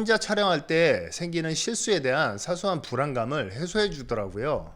혼자 촬영할 때 생기는 실수에 대한 사소한 불안감을 해소해 주더라고요.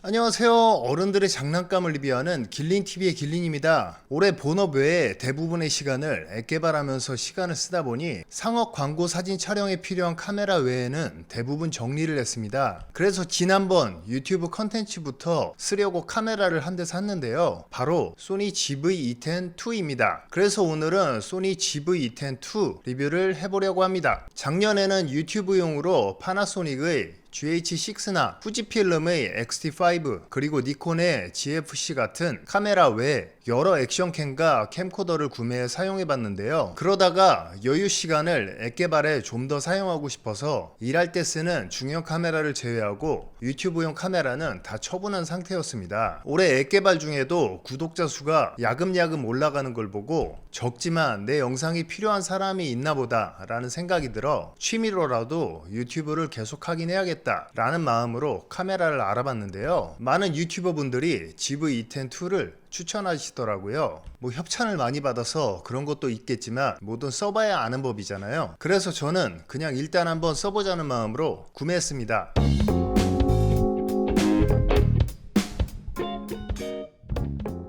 안녕하세요. 어른들의 장난감을 리뷰하는 길린TV의 길린입니다. 올해 본업 외에 대부분의 시간을 앱 개발하면서 시간을 쓰다 보니 상업 광고 사진 촬영에 필요한 카메라 외에는 대부분 정리를 했습니다. 그래서 지난번 유튜브 컨텐츠부터 쓰려고 카메라를 한 대 샀는데요. 바로 소니 GV-E10-2입니다. 그래서 오늘은 소니 GV-E10-2 리뷰를 해보려고 합니다. 작년에는 유튜브용으로 파나소닉의 GH6나 후지필름의 X-T5 그리고 니콘의 GFC 같은 카메라 외에 여러 액션캠과 캠코더를 구매해 사용해 봤는데요. 그러다가 여유 시간을 앱 개발에 좀 더 사용하고 싶어서 일할 때 쓰는 중형 카메라를 제외하고 유튜브용 카메라는 다 처분한 상태였습니다. 올해 앱 개발 중에도 구독자 수가 야금야금 올라가는 걸 보고 적지만 내 영상이 필요한 사람이 있나 보다 라는 생각이 들어 취미로라도 유튜브를 계속 하긴 해야겠다 라는 마음으로 카메라를 알아봤는데요. 많은 유튜버 분들이 GV-E10-2를 추천하시더라고요. 뭐 협찬을 많이 받아서 그런 것도 있겠지만 뭐든 써봐야 아는 법이잖아요. 그래서 저는 그냥 일단 한번 써보자는 마음으로 구매했습니다.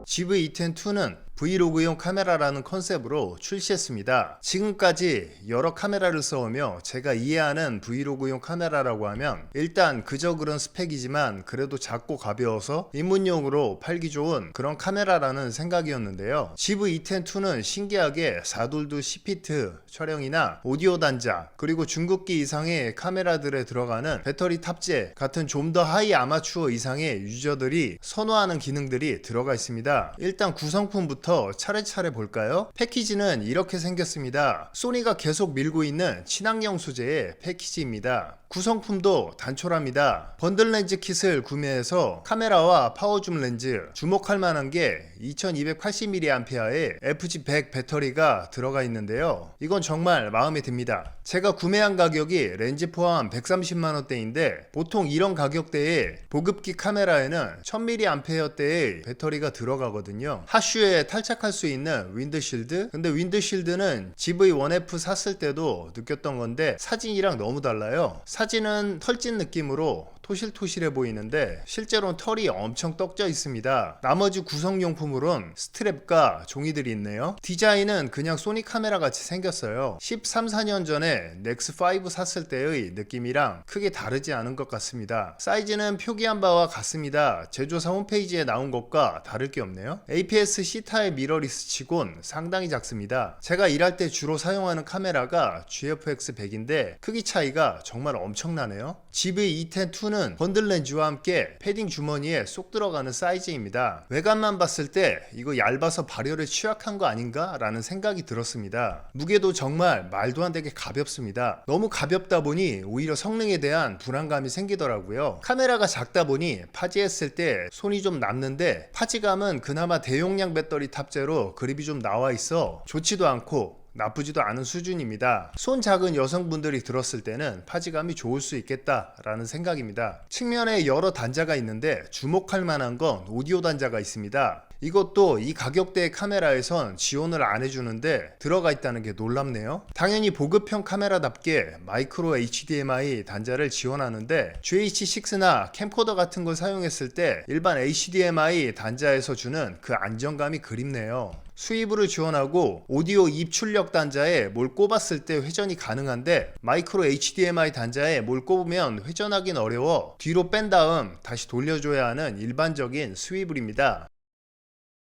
GV-E10-2는 브이로그용 카메라라는 컨셉으로 출시했습니다. 지금까지 여러 카메라를 써오며 제가 이해하는 브이로그용 카메라라고 하면 일단 그저 그런 스펙이지만 그래도 작고 가벼워서 입문용으로 팔기 좋은 그런 카메라라는 생각이었는데요. GV-E10-2는 신기하게 4돌도 10피트 촬영이나 오디오 단자 그리고 중국기 이상의 카메라들에 들어가는 배터리 탑재 같은 좀 더 하이 아마추어 이상의 유저들이 선호하는 기능들이 들어가 있습니다. 일단 구성품부터 차례차례 볼까요? 패키지는 이렇게 생겼습니다. 소니가 계속 밀고 있는 친환경 소재의 패키지입니다. 구성품도 단촐합니다. 번들 렌즈 킷을 구매해서 카메라와 파워줌 렌즈, 주목할 만한 게 2280mAh의 FG100 배터리가 들어가 있는데요. 이건 정말 마음에 듭니다. 제가 구매한 가격이 렌즈 포함 130만원대인데 보통 이런 가격대에 보급기 카메라에는 1000mAh대의 배터리가 들어가거든요. 하슈에 탈착할 수 있는 윈드실드? 근데 윈드실드는 GV-1F 샀을 때도 느꼈던 건데 사진이랑 너무 달라요. 사진은 털찐 느낌으로 토실토실해 보이는데 실제로는 털이 엄청 떡져 있습니다. 나머지 구성용품으론 스트랩과 종이들이 있네요. 디자인은 그냥 소니 카메라 같이 생겼어요. 13, 14년 전에 넥스5 샀을 때의 느낌이랑 크게 다르지 않은 것 같습니다. 사이즈는 표기한 바와 같습니다. 제조사 홈페이지에 나온 것과 다를 게 없네요. APS-C 타입 미러리스 치곤 상당히 작습니다. 제가 일할 때 주로 사용하는 카메라가 GFX100인데 크기 차이가 정말 엄청나네요. GV-E10-2는 번들 렌즈와 함께 패딩 주머니에 쏙 들어가는 사이즈입니다. 외관만 봤을 때 이거 얇아서 발열에 취약한 거 아닌가? 라는 생각이 들었습니다. 무게도 정말 말도 안 되게 가볍습니다. 너무 가볍다 보니 오히려 성능에 대한 불안감이 생기더라고요. 카메라가 작다 보니 파지했을 때 손이 좀 남는데 파지감은 그나마 대용량 배터리 탑재로 그립이 좀 나와 있어 좋지도 않고 나쁘지도 않은 수준입니다. 손 작은 여성분들이 들었을 때는 파지감이 좋을 수 있겠다 라는 생각입니다. 측면에 여러 단자가 있는데 주목할 만한 건 오디오 단자가 있습니다. 이것도 이 가격대의 카메라에선 지원을 안 해주는데 들어가 있다는 게 놀랍네요. 당연히 보급형 카메라답게 마이크로 HDMI 단자를 지원하는데 GH6나 캠코더 같은 걸 사용했을 때 일반 HDMI 단자에서 주는 그 안정감이 그립네요. 수입으로 지원하고 오디오 입출력 단자에 뭘 꼽았을 때 회전이 가능한데 마이크로 HDMI 단자에 뭘 꼽으면 회전하긴 어려워 뒤로 뺀 다음 다시 돌려줘야 하는 일반적인 스위블입니다.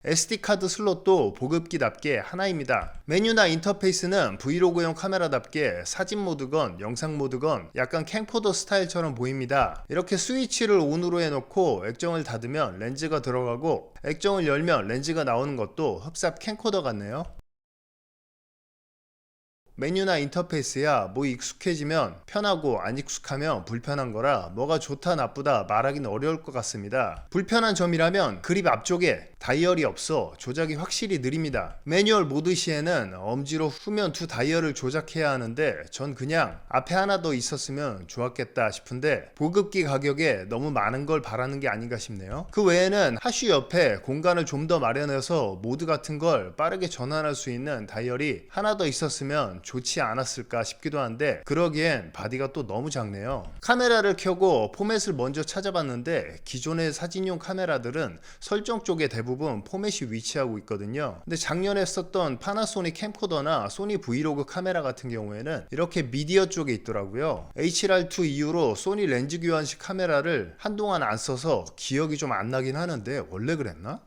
SD카드 슬롯도 보급기답게 하나입니다. 메뉴나 인터페이스는 브이로그용 카메라답게 사진 모드건 영상 모드건 약간 캠코더 스타일처럼 보입니다. 이렇게 스위치를 ON으로 해놓고 액정을 닫으면 렌즈가 들어가고 액정을 열면 렌즈가 나오는 것도 흡삽 캠코더 같네요. 메뉴나 인터페이스야 뭐 익숙해지면 편하고 안 익숙하면 불편한 거라 뭐가 좋다 나쁘다 말하기는 어려울 것 같습니다. 불편한 점이라면 그립 앞쪽에 다이얼이 없어 조작이 확실히 느립니다. 매뉴얼 모드 시에는 엄지로 후면 두 다이얼을 조작해야 하는데 전 그냥 앞에 하나 더 있었으면 좋았겠다 싶은데 보급기 가격에 너무 많은 걸 바라는 게 아닌가 싶네요. 그 외에는 하슈 옆에 공간을 좀 더 마련해서 모드 같은 걸 빠르게 전환할 수 있는 다이얼이 하나 더 있었으면 좋지 않았을까 싶기도 한데 그러기엔 바디가 또 너무 작네요. 카메라를 켜고 포맷을 먼저 찾아봤는데 기존의 사진용 카메라들은 설정 쪽에 대부분 포맷이 위치하고 있거든요. 근데 작년에 썼던 파나소닉 캠코더나 소니 브이로그 카메라 같은 경우에는 이렇게 미디어 쪽에 있더라고요. HDR2 이후로 소니 렌즈 교환식 카메라를 한동안 안 써서 기억이 좀 안 나긴 하는데 원래 그랬나?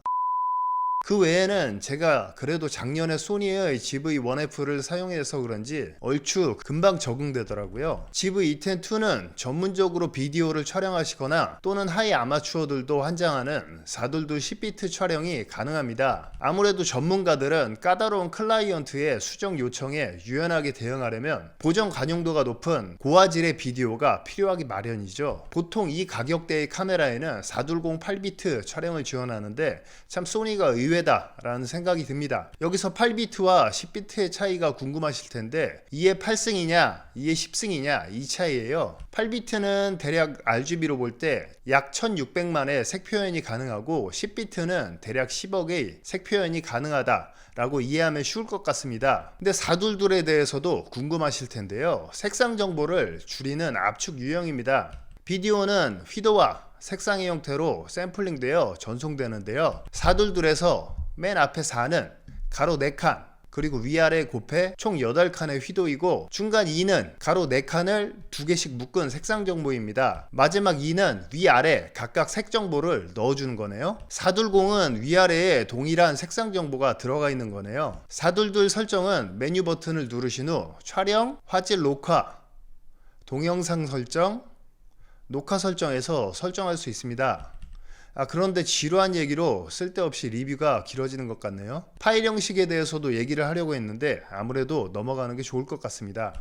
그 외에는 제가 그래도 작년에 소니의 GV1F를 사용해서 그런지 얼추 금방 적응되더라고요. GV-E10-2는 전문적으로 비디오를 촬영하시거나 또는 하이 아마추어들도 환장하는 422 10비트 촬영이 가능합니다. 아무래도 전문가들은 까다로운 클라이언트의 수정 요청에 유연하게 대응하려면 보정 가용도가 높은 고화질의 비디오가 필요하기 마련이죠. 보통 이 가격대의 카메라에는 420 8비트 촬영을 지원하는데 참 소니가 의외다 라는 생각이 듭니다. 여기서 8비트와 10비트의 차이가 궁금하실 텐데 2의 8승이냐 2의 10승이냐 이 차이예요. 8비트는 대략 RGB로 볼 때 약 1600만의 색표현이 가능하고 10비트는 대략 10억의 색표현이 가능하다 라고 이해하면 쉬울 것 같습니다. 근데 422에 대해서도 궁금하실 텐데요. 색상 정보를 줄이는 압축 유형입니다. 비디오는 휘도와 색상의 형태로 샘플링되어 전송되는데요. 422에서 맨 앞에 4는 가로 4칸 그리고 위아래 곱해 총 8칸의 휘도이고 중간 2는 가로 4칸을 2개씩 묶은 색상 정보입니다. 마지막 2는 위아래 각각 색 정보를 넣어주는 거네요. 420은 위아래에 동일한 색상 정보가 들어가 있는 거네요. 422 설정은 메뉴 버튼을 누르신 후 촬영, 화질 녹화, 동영상 설정, 녹화 설정에서 설정할 수 있습니다. 그런데 지루한 얘기로 쓸데없이 리뷰가 길어지는 것 같네요. 파일 형식에 대해서도 얘기를 하려고 했는데 아무래도 넘어가는 게 좋을 것 같습니다.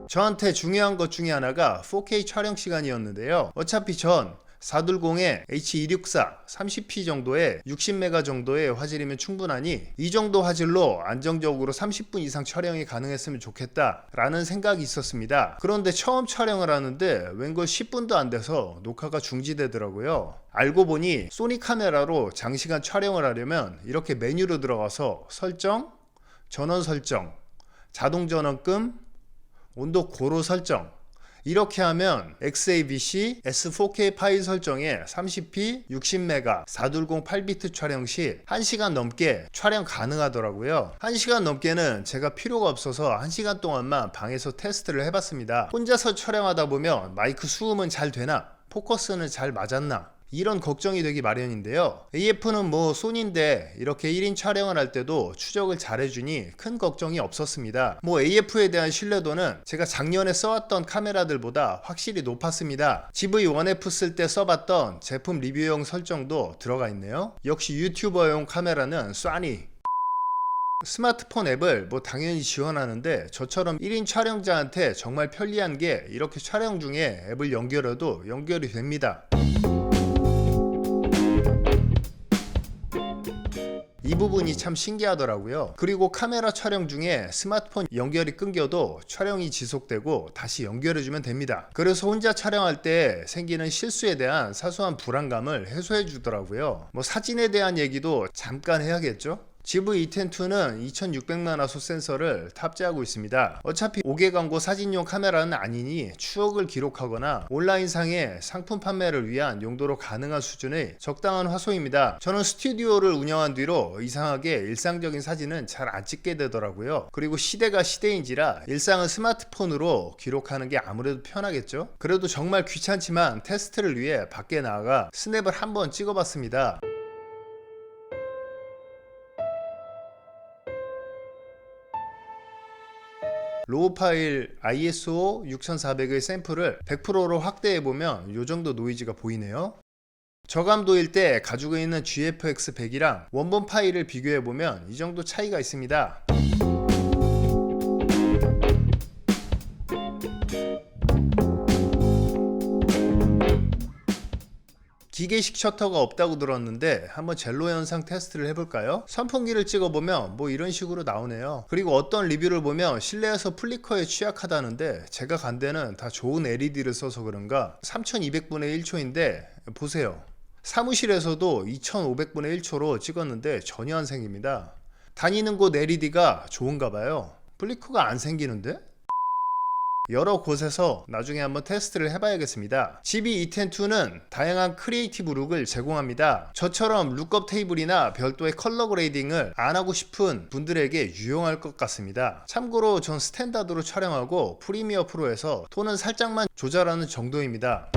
저한테 중요한 것 중에 하나가 4K 촬영 시간이었는데요. 어차피 전 420에 H264 30p 정도의 60메가 정도의 화질이면 충분하니 이 정도 화질로 안정적으로 30분 이상 촬영이 가능했으면 좋겠다 라는 생각이 있었습니다. 그런데 처음 촬영을 하는데 웬걸 10분도 안 돼서 녹화가 중지되더라고요. 알고 보니 소니 카메라로 장시간 촬영을 하려면 이렇게 메뉴로 들어가서 설정, 전원 설정, 자동 전원금, 온도 고로 설정 이렇게 하면 XAVC S4K 파일 설정에 30p 60메가 420 8비트 촬영 시 1시간 넘게 촬영 가능하더라고요. 1시간 넘게는 제가 필요가 없어서 1시간 동안만 방에서 테스트를 해봤습니다. 혼자서 촬영하다 보면 마이크 수음은 잘 되나? 포커스는 잘 맞았나? 이런 걱정이 되기 마련인데요. AF는 뭐 소니인데 이렇게 1인 촬영을 할 때도 추적을 잘해주니 큰 걱정이 없었습니다. 뭐 AF에 대한 신뢰도는 제가 작년에 써왔던 카메라들보다 확실히 높았습니다. GV1F 쓸 때 써봤던 제품 리뷰용 설정도 들어가 있네요. 역시 유튜버용 카메라는 쏘니. 스마트폰 앱을 뭐 당연히 지원하는데 저처럼 1인 촬영자한테 정말 편리한 게 이렇게 촬영 중에 앱을 연결해도 연결이 됩니다. 이 부분이 참 신기하더라고요. 그리고 카메라 촬영 중에 스마트폰 연결이 끊겨도 촬영이 지속되고 다시 연결해주면 됩니다. 그래서 혼자 촬영할 때 생기는 실수에 대한 사소한 불안감을 해소해 주더라고요. 뭐 사진에 대한 얘기도 잠깐 해야겠죠? GV-E10-2는 2600만 화소 센서를 탑재하고 있습니다. 어차피 5개 광고 사진용 카메라는 아니니 추억을 기록하거나 온라인상의 상품 판매를 위한 용도로 가능한 수준의 적당한 화소입니다. 저는 스튜디오를 운영한 뒤로 이상하게 일상적인 사진은 잘 안 찍게 되더라고요. 그리고 시대가 시대인지라 일상은 스마트폰으로 기록하는 게 아무래도 편하겠죠? 그래도 정말 귀찮지만 테스트를 위해 밖에 나가 스냅을 한번 찍어봤습니다. 로우 파일 ISO 6400의 샘플을 100%로 확대해보면 이 정도 노이즈가 보이네요. 저감도일 때 가지고 있는 GFX 100이랑 원본 파일을 비교해보면 이 정도 차이가 있습니다. 기계식 셔터가 없다고 들었는데 한번 젤로 현상 테스트를 해볼까요? 선풍기를 찍어보면 뭐 이런 식으로 나오네요. 그리고 어떤 리뷰를 보면 실내에서 플리커에 취약하다는데 제가 간 데는 다 좋은 LED를 써서 그런가 3200분의 1초인데 보세요. 사무실에서도 2500분의 1초로 찍었는데 전혀 안 생깁니다. 다니는 곳 LED가 좋은가 봐요. 플리커가 안 생기는데? 여러 곳에서 나중에 한번 테스트를 해봐야겠습니다. GB210-2는 다양한 크리에이티브 룩을 제공합니다. 저처럼 룩업 테이블이나 별도의 컬러 그레이딩을 안 하고 싶은 분들에게 유용할 것 같습니다. 참고로 전 스탠다드로 촬영하고 프리미어 프로에서 톤은 살짝만 조절하는 정도입니다.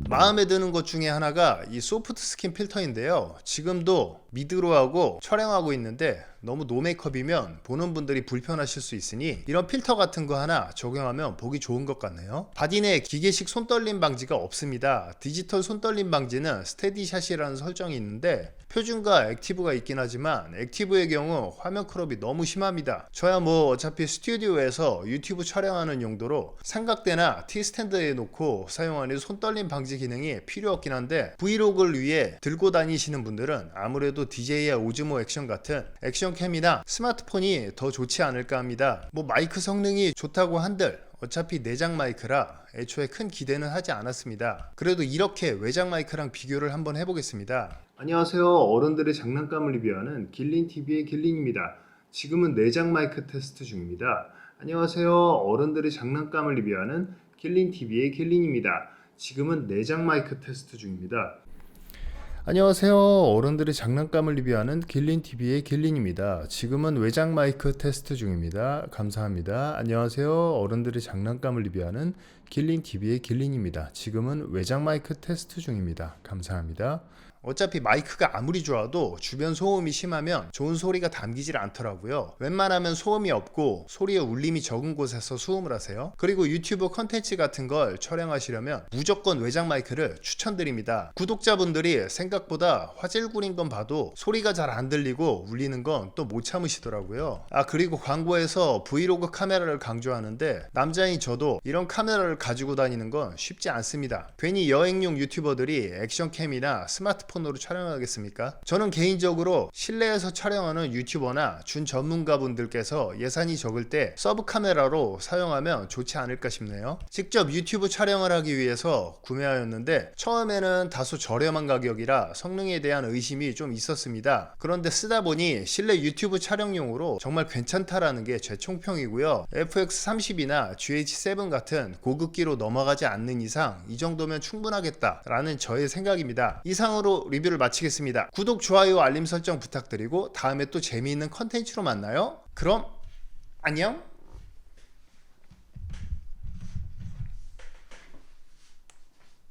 마음에 드는 것 중에 하나가 이 소프트 스킨 필터인데요. 지금도 미드로 하고 촬영하고 있는데 너무 노메이크업이면 보는 분들이 불편하실 수 있으니 이런 필터 같은 거 하나 적용하면 보기 좋은 것 같네요. 바디 내 기계식 손떨림 방지가 없습니다. 디지털 손떨림 방지는 스테디샷이라는 설정이 있는데 표준과 액티브가 있긴 하지만 액티브의 경우 화면 크롭이 너무 심합니다. 저야 뭐 어차피 스튜디오에서 유튜브 촬영하는 용도로 삼각대나 T스탠드에 놓고 사용하는 손떨림 방지 기능이 필요 없긴 한데 브이로그를 위해 들고 다니시는 분들은 아무래도 DJI 오즈모 액션 같은 액션캠이나 스마트폰이 더 좋지 않을까 합니다. 뭐 마이크 성능이 좋다고 한들 어차피 내장 마이크라 애초에 큰 기대는 하지 않았습니다. 그래도 이렇게 외장 마이크랑 비교를 한번 해보겠습니다. 안녕하세요. 어른들의 장난감을 리뷰하는 길린TV의 길린입니다. 지금은 내장 마이크 테스트 중입니다. 안녕하세요. 어른들의 장난감을 리뷰하는 길린TV의 길린입니다. 지금은 내장 마이크 테스트 중입니다. 안녕하세요. 어른들의 장난감을 리뷰하는 길린TV의 길린입니다. 지금은 외장 마이크 테스트 중입니다. 감사합니다. 안녕하세요. 어른들의 장난감을 리뷰하는 길린TV의 길린입니다. 지금은 외장 마이크 테스트 중입니다. 감사합니다. 어차피 마이크가 아무리 좋아도 주변 소음이 심하면 좋은 소리가 담기질 않더라고요. 웬만하면 소음이 없고 소리의 울림이 적은 곳에서 수음을 하세요. 그리고 유튜브 컨텐츠 같은 걸 촬영하시려면 무조건 외장 마이크를 추천드립니다. 구독자분들이 생각보다 화질구린 건 봐도 소리가 잘 안 들리고 울리는 건 또 못 참으시더라고요. 그리고 광고에서 브이로그 카메라를 강조하는데 남자인 저도 이런 카메라를 가지고 다니는 건 쉽지 않습니다. 괜히 여행용 유튜버들이 액션캠이나 스마트폰으로 촬영하겠습니까? 저는 개인적으로 실내에서 촬영하는 유튜버나 준 전문가분들께서 예산이 적을 때 서브 카메라로 사용하면 좋지 않을까 싶네요. 직접 유튜브 촬영을 하기 위해서 구매하였는데 처음에는 다소 저렴한 가격이라 성능에 대한 의심이 좀 있었습니다. 그런데 쓰다 보니 실내 유튜브 촬영용으로 정말 괜찮다라는 게 제 총평이고요. FX30이나 GH7 같은 고급기로 넘어가지 않는 이상 이 정도면 충분하겠다라는 저의 생각입니다. 이상으로 리뷰를 마치겠습니다. 구독, 좋아요, 알림 설정 부탁드리고 다음에 또 재미있는 컨텐츠로 만나요. 그럼 안녕.